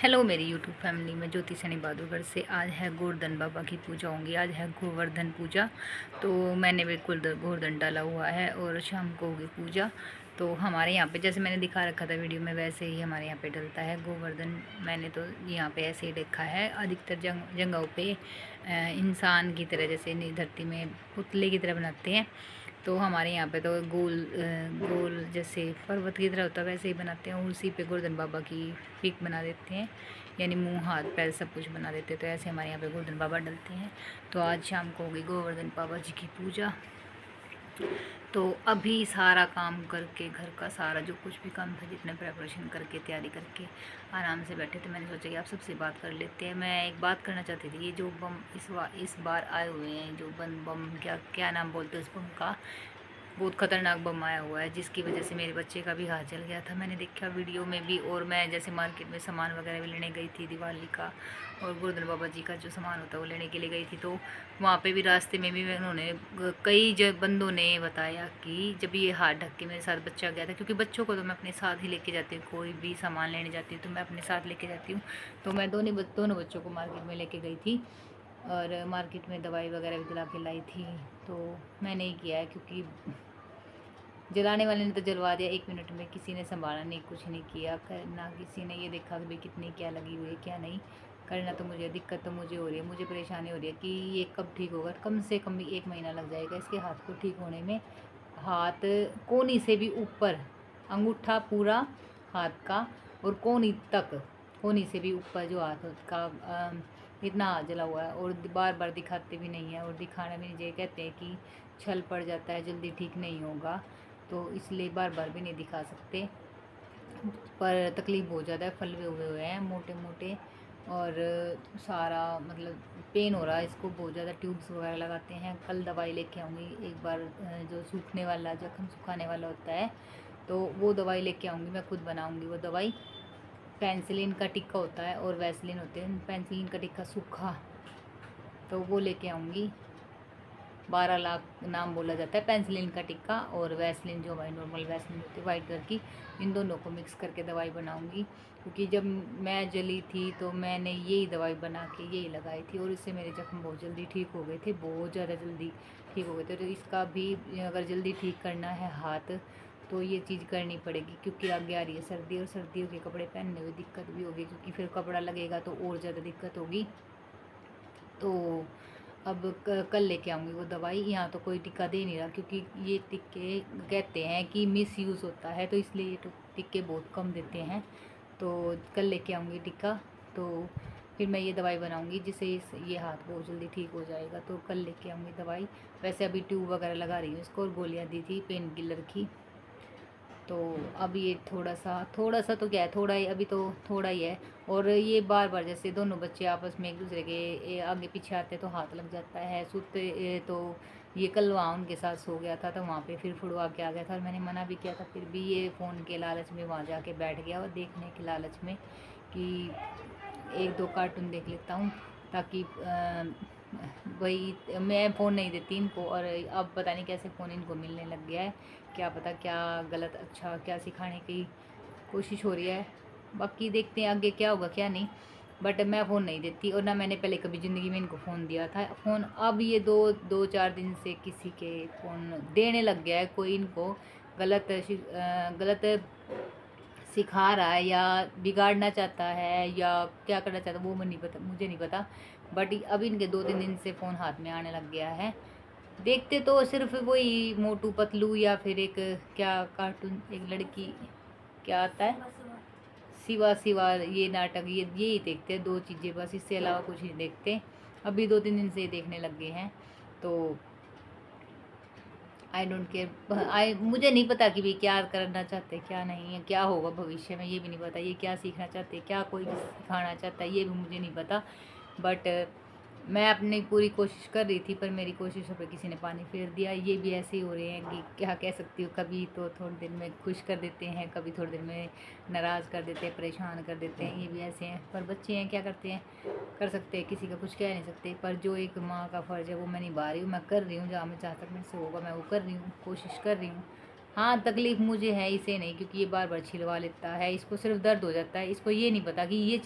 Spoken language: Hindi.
हेलो मेरी यूट्यूब फैमिली में ज्योति सनी बहादुरगढ़ से। आज है गोवर्धन बाबा की पूजा होंगी। आज है गोवर्धन पूजा। तो मैंने बिल्कुल गोवर्धन डाला हुआ है और शाम को होगी पूजा। तो हमारे यहाँ पे जैसे मैंने दिखा रखा था वीडियो में वैसे ही हमारे यहाँ पे डलता है गोवर्धन। मैंने तो यहाँ पे ऐसे ही देखा है। अधिकतर जगहों पे इंसान की तरह जैसे धरती में पुतले की तरह बनाते हैं। तो हमारे यहाँ पे तो गोल जैसे पर्वत की तरह होता है वैसे ही बनाते हैं। उसी पे गोवर्धन बाबा की पिक बना देते हैं, यानी मुंह हाथ पैर सब कुछ बना देते हैं। तो ऐसे हमारे यहाँ पे गोवर्धन बाबा डलते हैं। तो आज शाम को होगी गोवर्धन बाबा जी की पूजा। तो अभी सारा काम करके घर का सारा जो कुछ भी काम था, जितने प्रेपरेशन करके तैयारी करके आराम से बैठे थे, मैंने सोचा कि आप सबसे बात कर लेते हैं। मैं एक बात करना चाहती थी। ये जो बम इस बार आए हुए हैं, जो बम क्या नाम बोलते हैं उस बम का, बहुत ख़तरनाक बम आया हुआ है, जिसकी वजह से मेरे बच्चे का भी हाथ जल गया था। मैंने देखा वीडियो में भी। और मैं जैसे मार्केट में सामान वगैरह भी लेने गई थी दिवाली का और गोवर्धन बाबा जी का जो सामान होता है वो लेने के लिए गई थी। तो वहाँ पे भी रास्ते में भी उन्होंने कई बंदों ने बताया कि जब ये हाथ ढक के मेरे साथ बच्चा गया था, क्योंकि बच्चों को तो मैं अपने साथ ही लेके जाती हूँ। कोई भी सामान लेने जाती हूँ तो मैं अपने साथ लेके जाती हूँ। तो मैं दोनों बच्चों को मार्केट में लेके गई थी और मार्केट में दवाई वगैरह भी दिला के लाई थी। तो मैंने ही किया है, क्योंकि जलाने वाले ने तो जलवा दिया 1 मिनट में। किसी ने संभाला नहीं, कुछ नहीं किया, ना किसी ने ये देखा कि भाई कितनी क्या लगी हुई है क्या नहीं। करना तो मुझे, दिक्कत तो मुझे हो रही है, मुझे परेशानी हो रही है कि ये कब ठीक होगा। कम से कम भी 1 महीना लग जाएगा इसके हाथ को ठीक होने में। हाथ कोनी से भी ऊपर, अंगूठा पूरा हाथ का और कोनी तक, कोनी से भी ऊपर जो हाथ का इतना हाथ जला हुआ है। और बार बार दिखाते भी नहीं है, और दिखाने में ये कहते हैं कि छल पड़ जाता है, जल्दी ठीक नहीं होगा, तो इसलिए बार बार भी नहीं दिखा सकते। पर तकलीफ़ बहुत ज़्यादा है, फलवे हुए हैं मोटे मोटे, और सारा मतलब पेन हो रहा है इसको बहुत ज़्यादा। ट्यूब्स वगैरह लगाते हैं। कल दवाई लेके आऊँगी एक बार, जो सूखने वाला, जख्म सुखाने वाला होता है, तो वो दवाई लेके आऊँगी। मैं खुद बनाऊँगी वो दवाई। पेंसिलिन का टिक्का होता है और वैसलिन होते हैं। पेंसिलिन का टिक्का सूखा, तो वो लेके आऊँगी। 12 लाख नाम बोला जाता है पेंसिलिन का टिक्का, और वैसलिन जो हमारी नॉर्मल वैसलिन होती है वाइट कलर की, इन दोनों को मिक्स करके दवाई बनाऊंगी। क्योंकि जब मैं जली थी तो मैंने यही दवाई बना के यही लगाई थी, और इससे मेरे जख्म बहुत जल्दी ठीक हो गए थे, बहुत ज़्यादा जल्दी ठीक हो गए थे। तो इसका भी अगर जल्दी ठीक करना है हाथ, तो ये चीज़ करनी पड़ेगी। क्योंकि आगे आ रही है सर्दी, और सर्दियों के कपड़े पहनने में दिक्कत भी होगी, क्योंकि फिर कपड़ा लगेगा तो और ज़्यादा दिक्कत होगी। तो अब कल लेके आऊँगी वो दवाई। यहाँ तो कोई टिक्का दे नहीं रहा, क्योंकि ये टिक्के कहते हैं कि मिस यूज़ होता है, तो इसलिए ये टिक्के बहुत कम देते हैं। तो कल लेके आऊँगी टिक्का, तो फिर मैं ये दवाई बनाऊँगी, जिससे ये हाथ बहुत जल्दी ठीक हो जाएगा। तो कल लेके आऊँगी दवाई। वैसे अभी ट्यूब वगैरह लगा रही हूँ इसको, और गोलियाँ दी थी पेन किलर की। तो अब ये थोड़ा सा तो क्या है, थोड़ा ही, अभी तो थोड़ा ही है। और ये बार बार जैसे दोनों बच्चे आपस में एक दूसरे के आगे पीछे आते तो हाथ लग जाता है। सोते तो ये कल वहाँ उनके साथ सो गया था, तो वहाँ पे फिर फुड़वा के आ गया था, और मैंने मना भी किया था। फिर भी ये फ़ोन के लालच में वहाँ जाके बैठ गया, और देखने के लालच में कि 1-2 कार्टून देख लेता हूँ, ताकि वही, मैं फ़ोन नहीं देती इनको। और अब पता नहीं कैसे फ़ोन इनको मिलने लग गया है, क्या पता क्या गलत अच्छा क्या सिखाने की कोशिश हो रही है। बाकी देखते हैं आगे क्या होगा क्या नहीं। बट मैं फ़ोन नहीं देती, और ना मैंने पहले कभी ज़िंदगी में इनको फ़ोन दिया था। फ़ोन अब ये 2-4 दिन से किसी के फ़ोन देने लग गया है। कोई इनको गलत सिखा रहा है, या बिगाड़ना चाहता है, या क्या करना चाहता है, वो मुझे नहीं पता। बट अब इनके 2-3 दिन से फ़ोन हाथ में आने लग गया है। देखते तो सिर्फ वही मोटू पतलू, या फिर एक क्या कार्टून, एक लड़की, क्या आता है, सिवा सिवा, ये नाटक, ये यही देखते हैं 2 चीज़ें बस, इससे अलावा कुछ नहीं देखते। अभी 2-3 दिन से ये देखने लग गए हैं। तो आई डोंट केयर। मुझे नहीं पता कि भाई क्या करना चाहते हैं क्या नहीं है, क्या होगा भविष्य में ये भी नहीं पता। ये क्या सीखना चाहते हैं, क्या कोई सिखाना चाहता है, ये भी मुझे नहीं पता। बट मैं अपनी पूरी कोशिश कर रही थी, पर मेरी कोशिशों पे किसी ने पानी फेर दिया। ये भी ऐसे ही हो रहे हैं कि क्या कह सकती हूँ, कभी तो थोड़ी देर में खुश कर देते हैं, कभी थोड़ी देर में नाराज़ कर देते हैं, परेशान कर देते हैं। ये भी ऐसे हैं, पर बच्चे हैं, क्या करते हैं, कर सकते हैं, किसी का कुछ कह नहीं सकते। पर जो एक माँ का फ़र्ज़ है वो मैं निभा रही हूँ, मैं कर रही हूँ, जहाँ मैं जहाँ तक मेरे से होगा मैं वो कर रही हूँ, कोशिश कर रही हूँ। हाँ, तकलीफ़ मुझे है, इसे नहीं, क्योंकि ये बार बार छिलवा लेता है, इसको सिर्फ दर्द हो जाता है। इसको ये नहीं पता कि ये